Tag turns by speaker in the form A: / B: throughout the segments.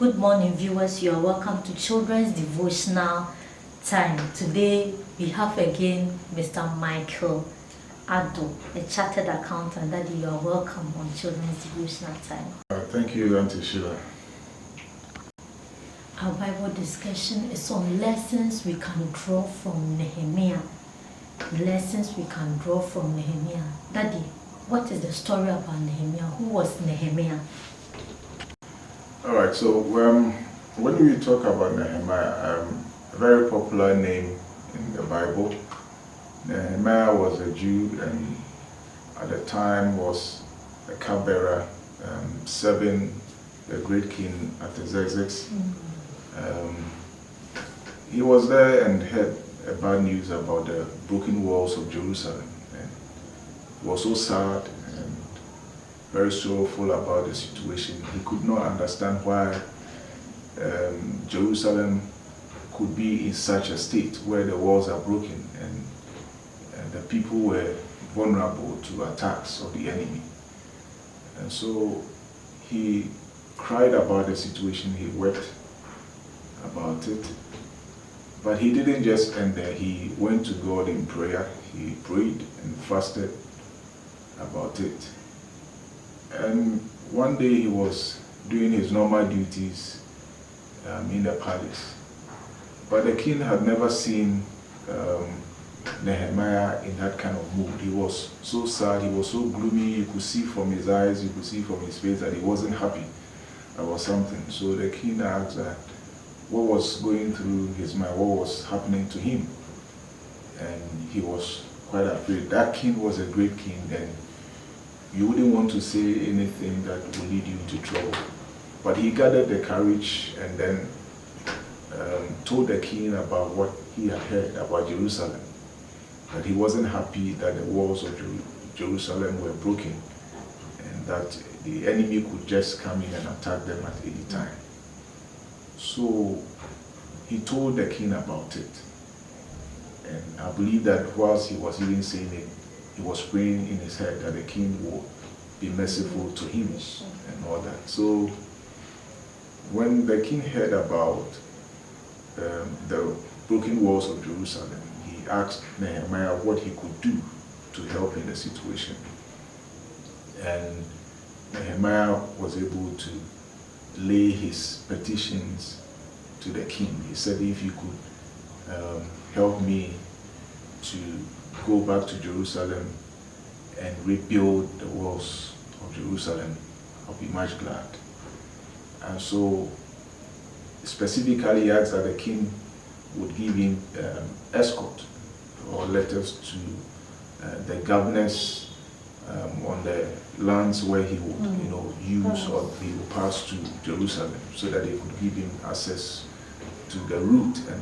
A: Good morning, viewers. You are welcome to Children's Devotional Time. Today we have again Mr. Michael Addo, a chartered accountant. Daddy, you are welcome on Children's Devotional Time.
B: Thank you, Auntie Sheila.
A: Our Bible discussion is on lessons we can draw from Nehemiah. Lessons we can draw from Nehemiah. Daddy, what is the story about Nehemiah? Who was Nehemiah?
B: All right, so when we talk about Nehemiah, a very popular name in the Bible. Nehemiah was a Jew and at the time was a cupbearer serving the great king Artaxerxes. He was there and heard bad news about the broken walls of Jerusalem, and he was so sad and very sorrowful about the situation. He could not understand why Jerusalem could be in such a state where the walls are broken and the people were vulnerable to attacks of the enemy. And so he cried about the situation, he wept about it. But he didn't just end there. He went to God in prayer. He prayed and fasted about it. And one day he was doing his normal duties in the palace. But the king had never seen Nehemiah in that kind of mood. He was so sad, he was so gloomy. You could see from his eyes, you could see from his face that he wasn't happy about something. So the king asked what was going through his mind, what was happening to him. And he was quite afraid. That king was a great king, and you wouldn't want to say anything that would lead you into trouble. But he gathered the courage and then told the king about what he had heard about Jerusalem. That he wasn't happy that the walls of Jerusalem were broken and that the enemy could just come in and attack them at any time. So he told the king about it. And I believe that whilst he was even saying it, he was praying in his head that the king would be merciful to him and all that. So when the king heard about the broken walls of Jerusalem, he asked Nehemiah what he could do to help in the situation. And Nehemiah was able to lay his petitions to the king. He said, if you could help me to go back to Jerusalem and rebuild the walls of Jerusalem, I'll be much glad. And so specifically he asked that the king would give him escort or letters to the governors on the lands where he would use or he would pass to Jerusalem, so that they could give him access to the route and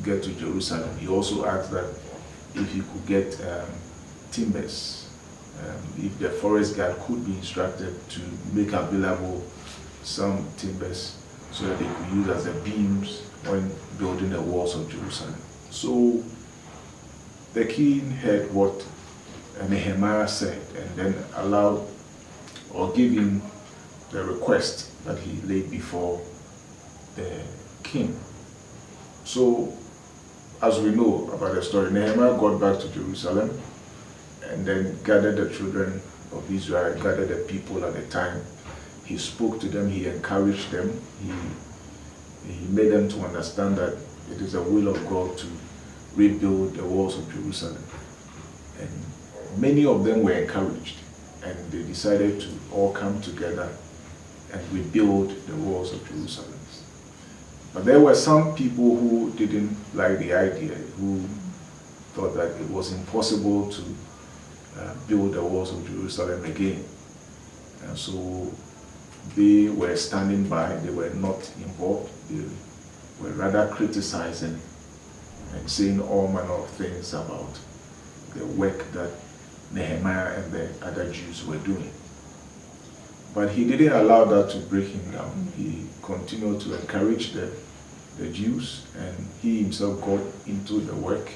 B: get to Jerusalem. He also asked that if he could get timbers, if the forest guard could be instructed to make available some timbers so that they could use as the beams when building the walls of Jerusalem. So the king heard what Nehemiah said and then allowed or gave him the request that he laid before the king. So as we know about the story, Nehemiah got back to Jerusalem and then gathered the children of Israel, gathered the people at the time. He spoke to them, he encouraged them, he made them to understand that it is the will of God to rebuild the walls of Jerusalem. And many of them were encouraged, and they decided to all come together and rebuild the walls of Jerusalem. But there were some people who didn't like the idea, who thought that it was impossible to build the walls of Jerusalem again. And so they were standing by, they were not involved, they were rather criticizing and saying all manner of things about the work that Nehemiah and the other Jews were doing. But he didn't allow that to break him down. He continued to encourage the Jews, and he himself got into the work,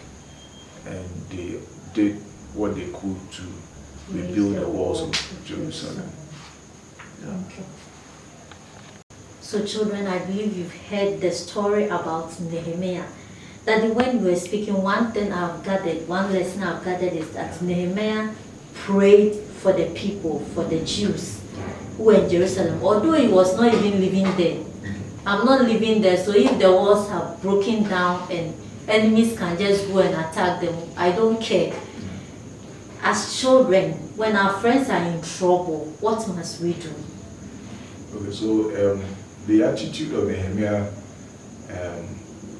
B: and they did what they could to rebuild the walls of Jerusalem. Yeah.
A: Okay. So children, I believe you've heard the story about Nehemiah. That when we were speaking, one thing I've gathered, one lesson I've gathered is that Nehemiah prayed for the people, for the Jews who were in Jerusalem, although he was not even living there. I'm not living there, so if the walls have broken down and enemies can just go and attack them, I don't care. As children, when our friends are in trouble, what must we do?
B: Okay, so the attitude of Nehemiah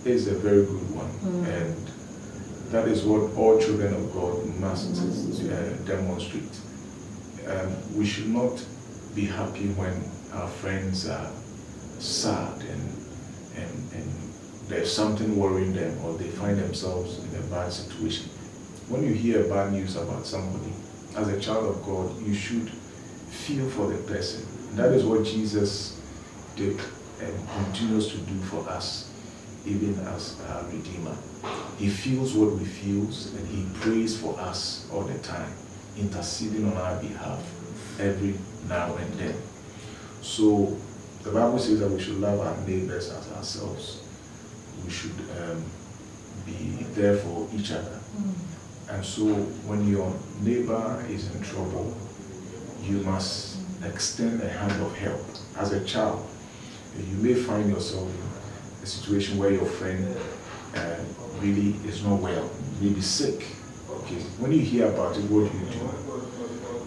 B: is a very good one, and that is what all children of God must demonstrate. We should not be happy when our friends are sad and there's something worrying them, or they find themselves in a bad situation. When you hear bad news about somebody, as a child of God, you should feel for the person. That is what Jesus did and continues to do for us, even as our Redeemer. He feels what we feel, and he prays for us all the time, interceding on our behalf every now and then. So the Bible says that we should love our neighbors as ourselves. We should be there for each other. And so when your neighbor is in trouble, you must extend a hand of help. As a child, you may find yourself in a situation where your friend really is not well, maybe sick. Okay, when you hear about it, what do you do?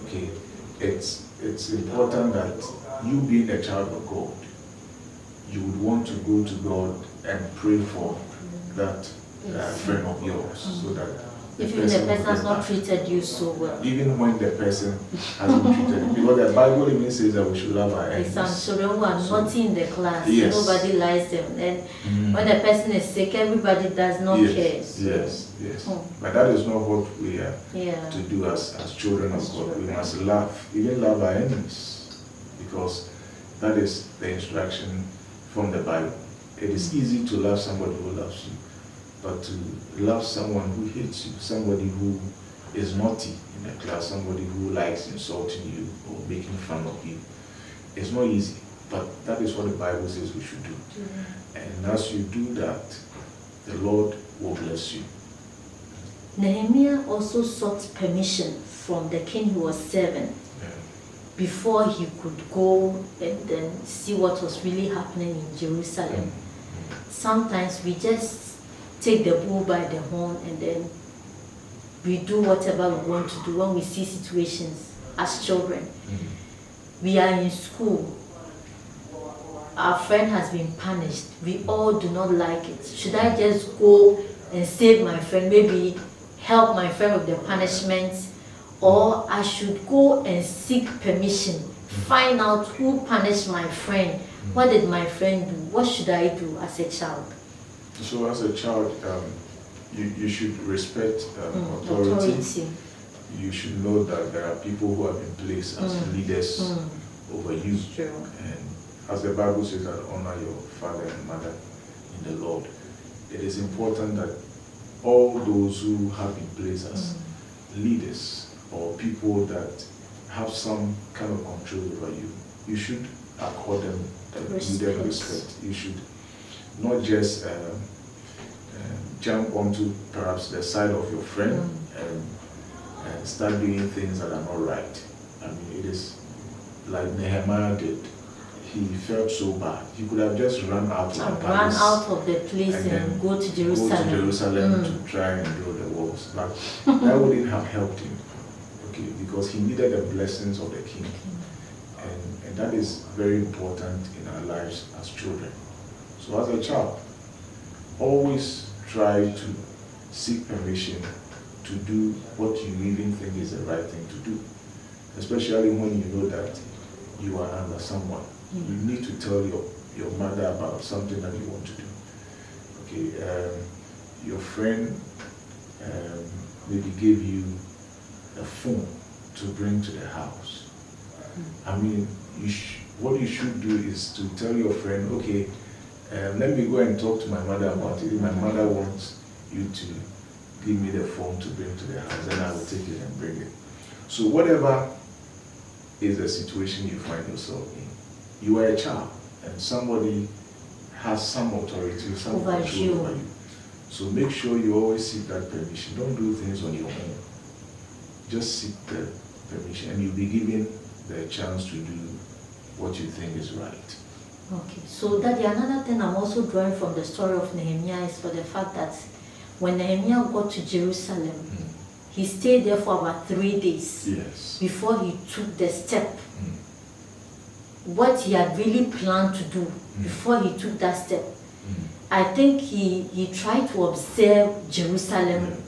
B: Okay, it's important that you, being a child of God, you would want to go to God and pray for that friend of yours, so that
A: if even the person has not treated you so well.
B: Even when the person hasn't treated you. Because the Bible even says that we should love our enemies.
A: Some children who are naughty in the class,
B: yes.
A: Nobody likes them. And when the person is sick, everybody does not care.
B: Yes. But that is not what we are to do as children of God. We must love, even love our enemies. Because that is the instruction from the Bible. It is easy to love somebody who loves you. But to love someone who hates you, somebody who is naughty in the class, somebody who likes insulting you or making fun of you, it's not easy. But that is what the Bible says we should do. And as you do that, the Lord will bless you.
A: Nehemiah also sought permission from the king he was serving before he could go and then see what was really happening in Jerusalem. Sometimes we just take the bull by the horn and then we do whatever we want to do when we see situations as children. We are in school. Our friend has been punished. We all do not like it. Should I just go and save my friend? Maybe help my friend with the punishment? Or I should go and seek permission, find out who punished my friend. What did my friend do? What should I do as a child?
B: So as a child, you should respect authority. You should know that there are people who have been placed as leaders over you. And as the Bible says, that honor your father and mother in the Lord. It is important that all those who have been placed as leaders or people that have some kind of control over you, you should accord them that needed respect. You should not just jump onto perhaps the side of your friend and start doing things that are not right. I mean, it is like Nehemiah did. He felt so bad. He could have just run out of the palace.
A: Run out of the place and go to Jerusalem.
B: Go to Jerusalem to try and build the walls. But that wouldn't have helped him. Okay, because he needed the blessings of the king. And that is very important in our lives as children. So as a child, always try to seek permission to do what you even think is the right thing to do. Especially when you know that you are under someone. You need to tell your mother about something that you want to do. Okay, your friend maybe gave you a phone to bring to the house. I mean, what you should do is to tell your friend, okay, let me go and talk to my mother about it. If my mother wants you to give me the phone to bring to the house, then I will take it and bring it. So whatever is the situation you find yourself in, you are a child. and somebody has some authority, some
A: Over
B: control
A: you.
B: over you. So make sure you always seek that permission. Don't do things on your own. Just seek the permission, and you'll be given the chance to do what you think is right.
A: Okay, so Daddy, another thing I'm also drawing from the story of Nehemiah is for the fact that when Nehemiah got to Jerusalem, he stayed there for about 3 days
B: Yes.
A: before he took the step. What he had really planned to do before he took that step. I think he tried to observe Jerusalem,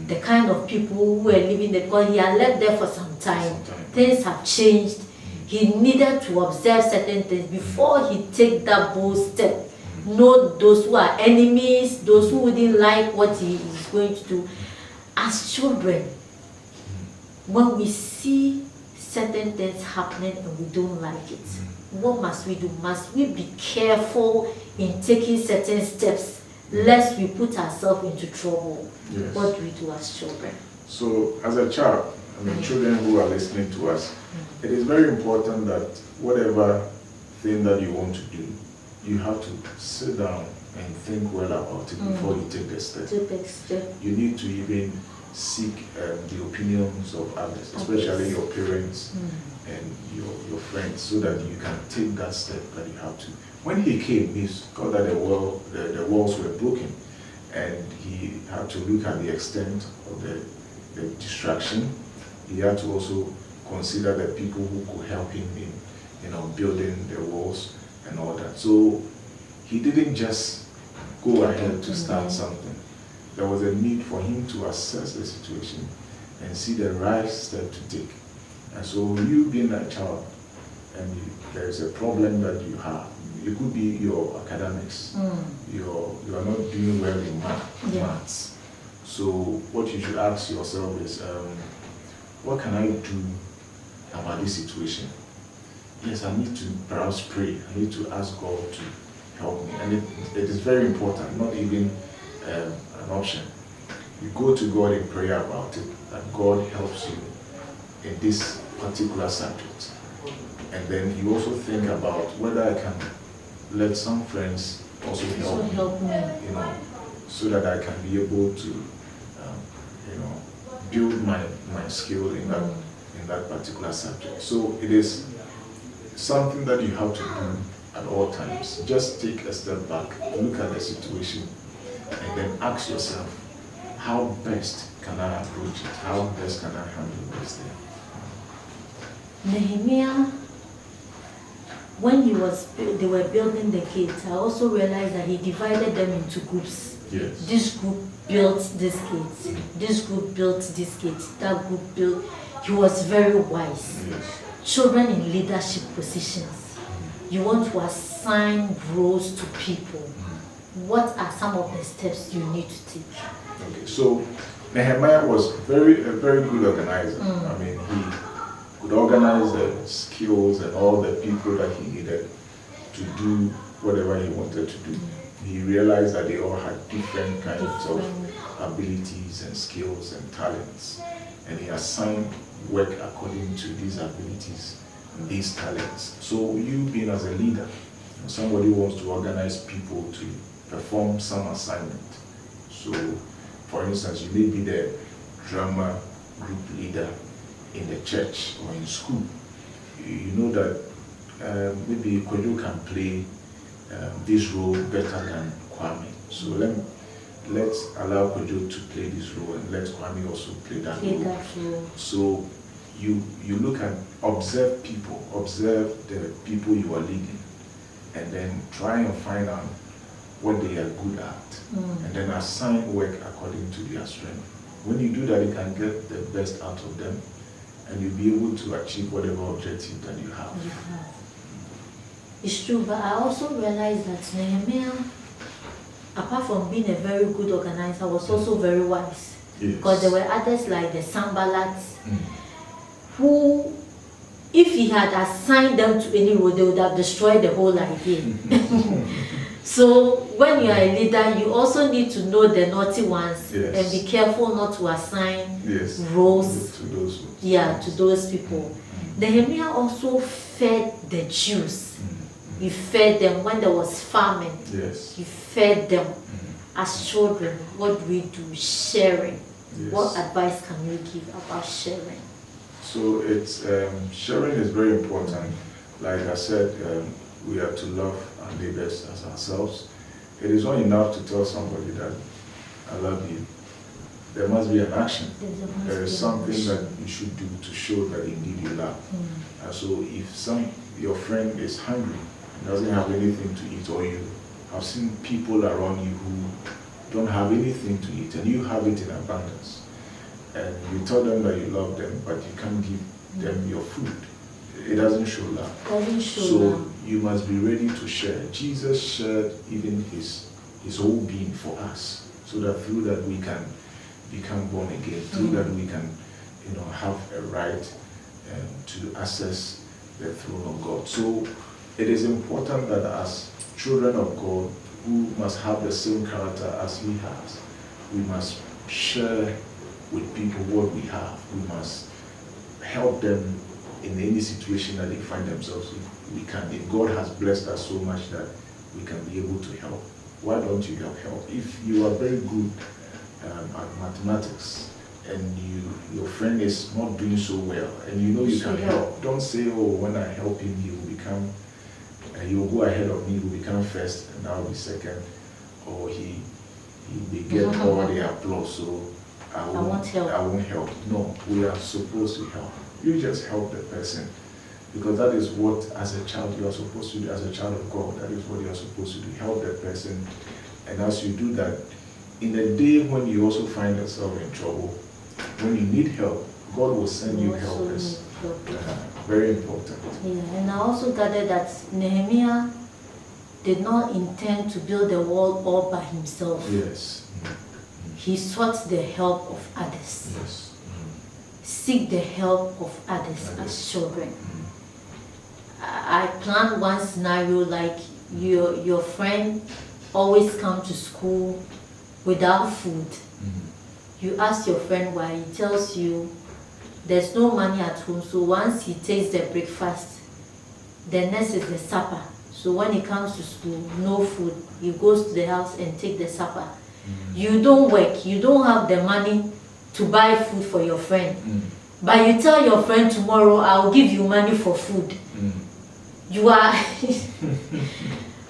A: the kind of people who were living there, because he had lived there for some time. Things have changed. He needed to observe certain things before he take that bold step. Know those who are enemies, those who wouldn't like what he is going to do. As children, when we see certain things happening and we don't like it, what must we do? Must we be careful in taking certain steps lest we put ourselves into trouble?
B: Yes.
A: What do we do as children?
B: So as a child, children who are listening to us, it is very important that whatever thing that you want to do, you have to sit down and think well about it before you take the step. You need to even seek the opinions of others, especially your parents and your friends, so that you can take that step that you have to. When he came, he saw that the walls were broken, and he had to look at the extent of the destruction. He had to also consider the people who could help him in building the walls and all that. So he didn't just go ahead to start something. There was a need for him to assess the situation and see the right step to take. And so you being a child, and there is a problem that you have. It could be your academics. You are not doing well in maths. So what you should ask yourself is, what can I do about this situation? Yes, I need to perhaps pray. I need to ask God to help me. And it is very important, not even an option. You go to God in prayer about it, that God helps you in this particular subject. And then you also think about whether I can let some friends also help me, so that I can be able to, build my skill in that particular subject. So it is something that you have to do at all times. Just take a step back, look at the situation, and then ask yourself, how best can I approach it? How best can I handle this thing?
A: Nehemiah, when they were building the gates, I also realized that he divided them into groups.
B: Yes.
A: This group built this gate. This group built this gate. That group built. He was very wise.
B: Yes.
A: Children in leadership positions, you want to assign roles to people. What are some of the steps you need to take?
B: Okay, so Nehemiah was a very good organizer. I mean, he could organize the skills and all the people that he needed to do whatever he wanted to do. He realized that they all had different kinds of abilities and skills and talents, and he assigned work according to these abilities and these talents. So you being as a leader, somebody wants to organize people to perform some assignment. So for instance, you may be the drama group leader in the church or in school. You know that maybe Kojo can play this role better than Kwame. So let's allow Kojo to play this role, and let Kwame also play that role. So you look and observe people, observe the people you are leading, and then try and find out what they are good at, and then assign work according to their strength. When you do that, you can get the best out of them, and you'll be able to achieve whatever objective that you have.
A: It's true, but I also realized that Nehemiah, apart from being a very good organizer, was also very wise.
B: Yes.
A: Because there were others like the Sanballats, who, if he had assigned them to any role, they would have destroyed the whole idea. So when you are a leader, you also need to know the naughty ones,
B: yes,
A: and be careful not to assign,
B: yes,
A: roles
B: to those ones.
A: Yeah, to those people. Nehemiah also fed the Jews. You fed them when there was famine.
B: Yes.
A: You fed them. As children, what do we do? Sharing.
B: Yes.
A: What advice can you give about sharing?
B: So it's sharing is very important. Like I said, we are to love our neighbors as ourselves. It is not enough to tell somebody that I love you. There must be an action. There is something that you should do to show that indeed you love. And so if your friend is hungry, doesn't have anything to eat, or you have seen people around you who don't have anything to eat and you have it in abundance, and you tell them that you love them, but you can't give them your food, it doesn't show love. So you must be ready to share. Jesus shared even his whole being for us, so that through that we can become born again, through that we can, have a right to access the throne of God. So it is important that as children of God, who must have the same character as he has, we must share with people what we have. We must help them in any situation that they find themselves in. We can. If God has blessed us so much that we can be able to help, why don't you help? If you are very good at mathematics and your friend is not doing so well, and you can help, don't say, oh, when I help him, he will become, he will go ahead of me, he will become first, and I will be second, or he may get all the applause, so I won't help. No, we are supposed to help. You just help the person, because that is what, as a child, you are supposed to do. As a child of God, that is what you are supposed to do. Help the person, and as you do that, in the day when you also find yourself in trouble, when you need help, God will send you helpers. Very important.
A: Yeah, and I also gathered that Nehemiah did not intend to build the wall all by himself.
B: Yes.
A: He sought the help of others.
B: Yes.
A: Seek the help of others as children. I planned one scenario like your friend always come to school without food. You ask your friend why, he tells you there's no money at home, so once he takes the breakfast, the next is the supper. So when he comes to school, no food, he goes to the house and take the supper. You don't work, you don't have the money to buy food for your friend, but you tell your friend tomorrow, I'll give you money for food. You are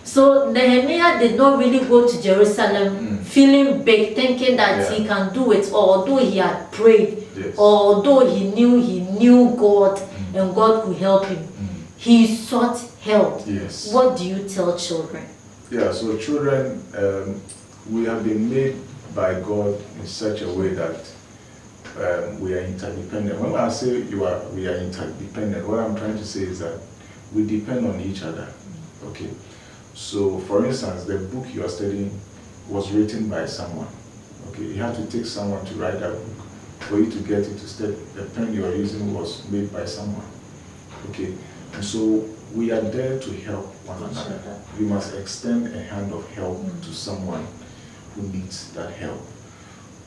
A: So Nehemiah did not really go to Jerusalem feeling big, thinking that he can do it, although he had prayed, although he knew God and God could help him. He sought help.
B: Yes.
A: What do you tell children?
B: Yeah, so children, we have been made by God in such a way that we are interdependent. When I say we are interdependent, what I'm trying to say is that we depend on each other. Okay. So, for instance, the book you are studying was written by someone. Okay, you have to take someone to write that book. For you to get it to study, the pen you are using was made by someone. Okay, and so we are there to help one another. We must extend a hand of help to someone who needs that help.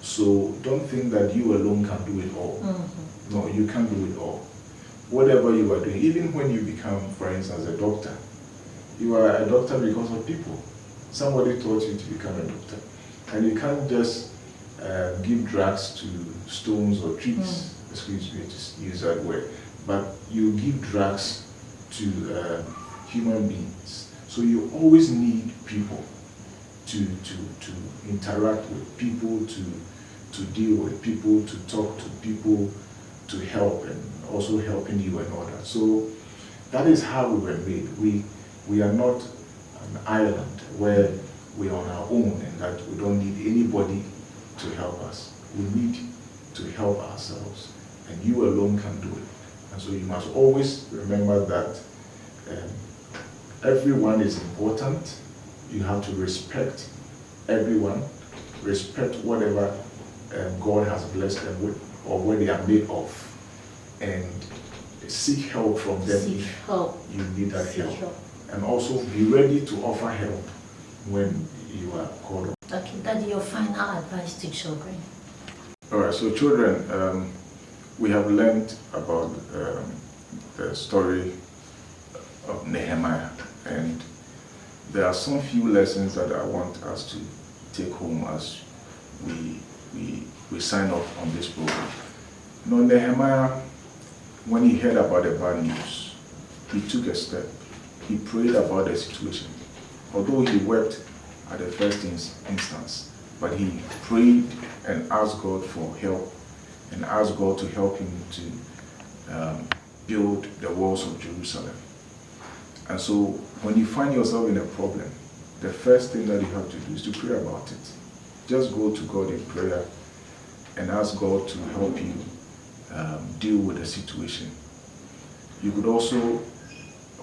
B: So don't think that you alone can do it all. No, you can't do it all. Whatever you are doing, even when you become, for instance, a doctor, you are a doctor because of people. Somebody taught you to become a doctor. And you can't just give drugs to stones or trees, excuse me to use that word, but you give drugs to human beings. So you always need people to interact with people, to deal with people, to talk to people, to help, and also helping you and all that. So that is how we were made. We are not an island where we are on our own and that we don't need anybody to help us. We need to help ourselves, and you alone can do it. And so you must always remember that everyone is important. You have to respect everyone, respect whatever God has blessed them with or what they are made of, and seek help from them if you need that help. And also be ready to offer help when you are called on.
A: Okay, that's your final advice to children.
B: All right, so children, we have learned about the story of Nehemiah And there are some few lessons that I want us to take home as we sign off on this program. You know, Nehemiah, when he heard about the bad news, he took a step. He prayed about the situation. Although he wept at the first instance, but he prayed and asked God for help and asked God to help him to build the walls of Jerusalem. And so when you find yourself in a problem, the first thing that you have to do is to pray about it. Just go to God in prayer and ask God to help you deal with the situation. You could also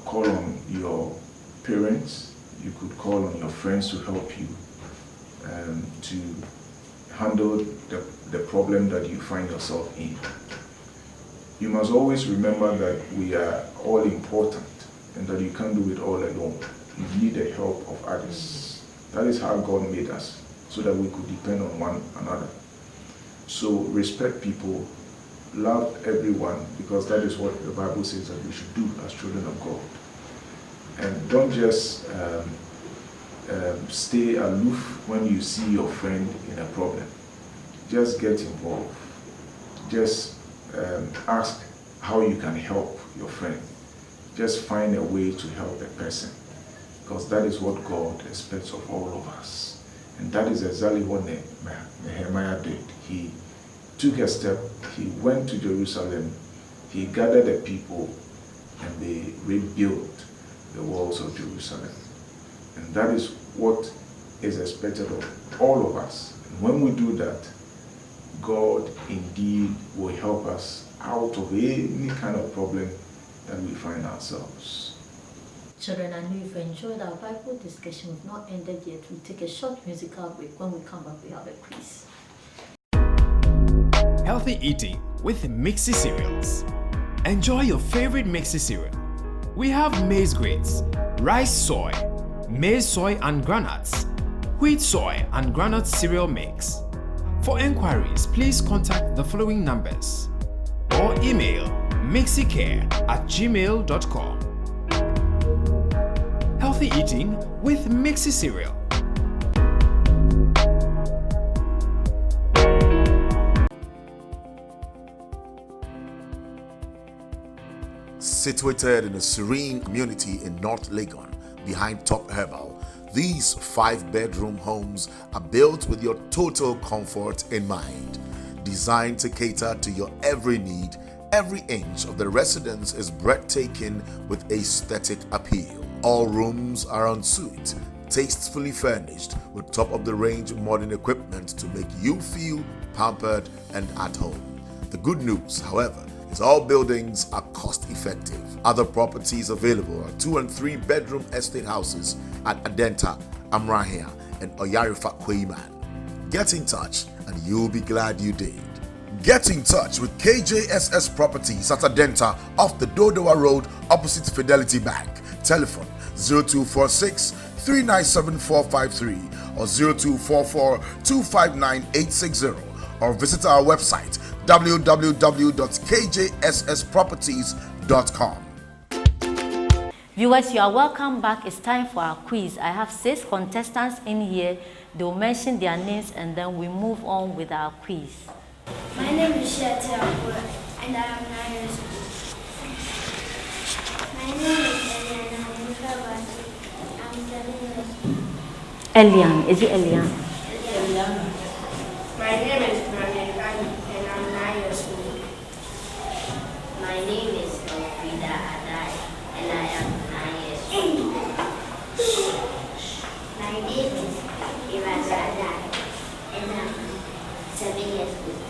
B: call on your parents. You could call on your friends to help you to handle the problem that you find yourself in. You must always remember that we are all important and that you can't do it all alone. You need the help of others. That is how God made us, so that we could depend on one another. So respect people, love everyone, because that is what the Bible says that we should do as children of God. And don't just stay aloof when you see your friend in a problem. Just get involved. Just ask how you can help your friend. Just find a way to help the person, because that is what God expects of all of us. And that is exactly what Nehemiah did. He took a step, he went to Jerusalem, he gathered the people, and they rebuilt the walls of Jerusalem. And that is what is expected of all of us. And when we do that, God indeed will help us out of any kind of problem that we find ourselves.
A: Children, I know you've enjoyed our Bible discussion. We've not ended yet. We'll take a short musical break. When we come back, we have a quiz.
C: Healthy eating with Mixi cereals. Enjoy your favorite Mixi cereal. We have maize grits, rice soy, maize soy and granuts, wheat soy and granite cereal mix. For enquiries, please contact the following numbers or email mixicare@gmail.com. Healthy eating with Mixi cereal.
D: Situated in a serene community in North Legon, behind Top Herbal, these 5-bedroom homes are built with your total comfort in mind. Designed to cater to your every need, every inch of the residence is breathtaking with aesthetic appeal. All rooms are en suite, tastefully furnished with top-of-the-range modern equipment to make you feel pampered and at home. The good news, however, is all buildings are cost-effective. Other properties available are 2- and 3-bedroom estate houses at Adenta, Amrahia, and Oyarifa Kweiman. Get in touch and you'll be glad you did. Get in touch with KJSS Properties at Adenta off the Dodowa Road opposite Fidelity Bank. Telephone 0246 397 453 or 0244 259 860, or visit our website www.kjssproperties.com.
A: Viewers, you are welcome back. It's time for our quiz. I have 6 contestants in here. They will mention their names and then we move on with our quiz.
E: My name is Sheila and I am 9 years old. My name is Elian. I'm 7 years old.
A: Elian. Is it Elian?
E: Elian. My name is Brandon and I'm 9 years old.
F: My name is Frida Adai and I am 9 years old.
E: My name is Iraza Adai and I'm 7 years old.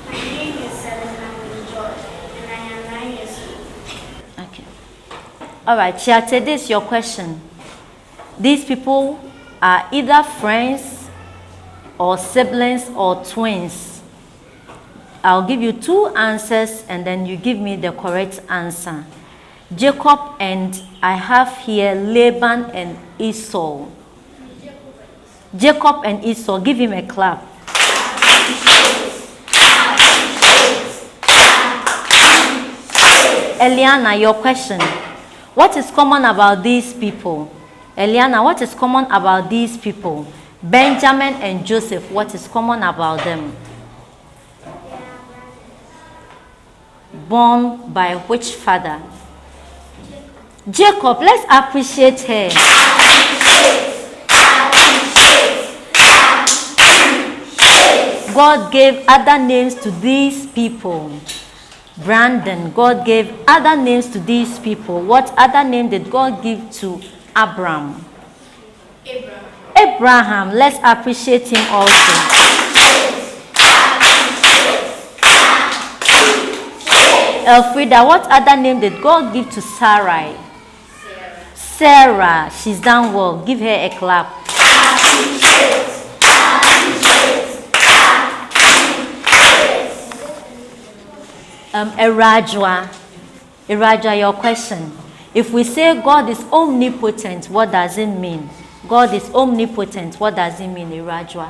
E: My name is Salamandra George and I am 9 years old.
A: Okay. All right, Chiate, this is your question. These people are either friends or siblings or twins. I'll give you 2 answers and then you give me the correct answer. Jacob and I have here Laban and Esau. Jacob and Esau, give him a clap. Eliana, your question. What is common about these people? Eliana, what is common about these people? Benjamin and Joseph, what is common about them? Born by which father? Jacob. Let's appreciate her. God gave other names to these people. Brandon, God gave other names to these people. What other name did God give to Abraham? Abraham. Let's appreciate him also. Elfrida, what other name did God give to Sarai? Sarah. She's done well. Give her a clap. Erajua, your question. If we say God is omnipotent, what does it mean? God is omnipotent, what does it mean, Erajua?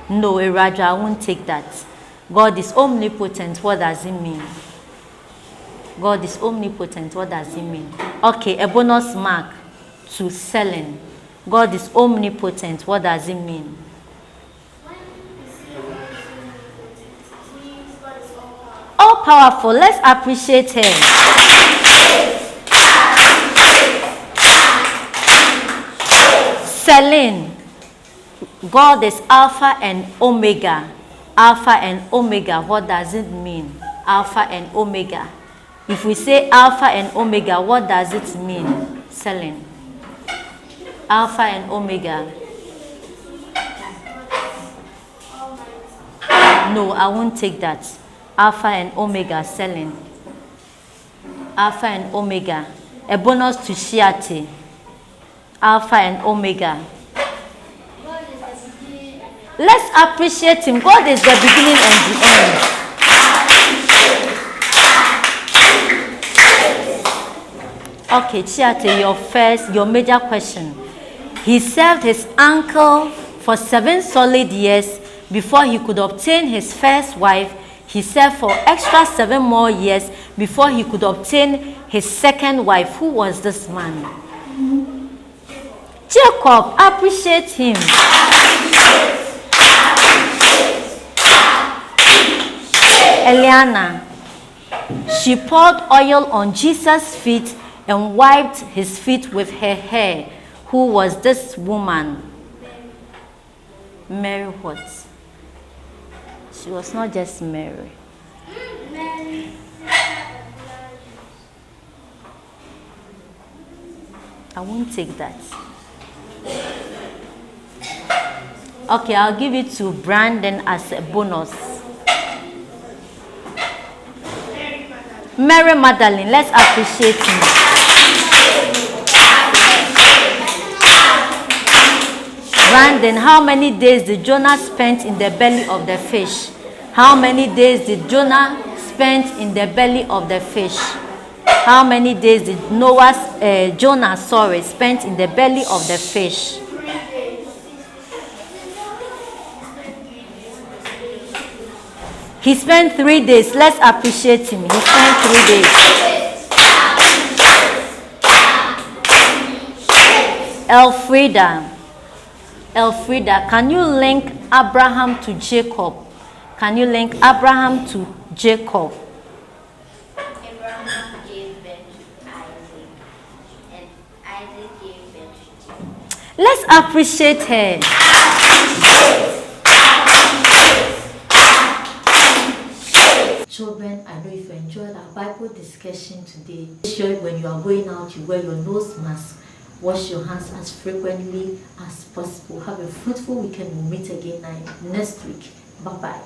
A: No, Erajua, I won't take that. God is omnipotent, what does it mean? God is omnipotent, what does it mean? Okay, a bonus mark to Selene. God is omnipotent, what does it mean? All powerful. Let's appreciate him. Selene, God is Alpha and Omega. Alpha and Omega, what does it mean? Alpha and Omega. If we say Alpha and Omega, what does it mean? Selene. Alpha and Omega. No, I won't take that. Alpha and Omega, Selene. Alpha and Omega. A bonus to Shiate. Alpha and Omega. Let's appreciate him. God is the beginning and the end. Okay, Chiate, your major question. He served his uncle for 7 solid years before he could obtain his first wife. He served for extra 7 more years before he could obtain his second wife. Who was this man? Jacob. Appreciate him. Eliana. She poured oil on Jesus' feet and wiped his feet with her hair. Who was this woman? Mary what? She was not just Mary. I won't take that. Okay, I'll give it to Brandon as a bonus. Mary Magdalene, let's appreciate him. Brandon, how many days did Jonah spend in the belly of the fish? How many days did Jonah spend in the belly of the fish? How many days did Jonah spent in the belly of the fish? He spent 3 days. Let's appreciate him. He spent 3 days. Elfrida, can you link Abraham to Jacob? Can you link Abraham to Jacob?
F: Abraham gave birth to Isaac, and Isaac gave birth to Jacob.
A: Let's appreciate her.
G: Children, I know if you enjoyed our Bible discussion today, make sure when you are going out, you wear your nose mask. Wash your hands as frequently as possible. Have a fruitful weekend. We'll meet again next week. Bye-bye.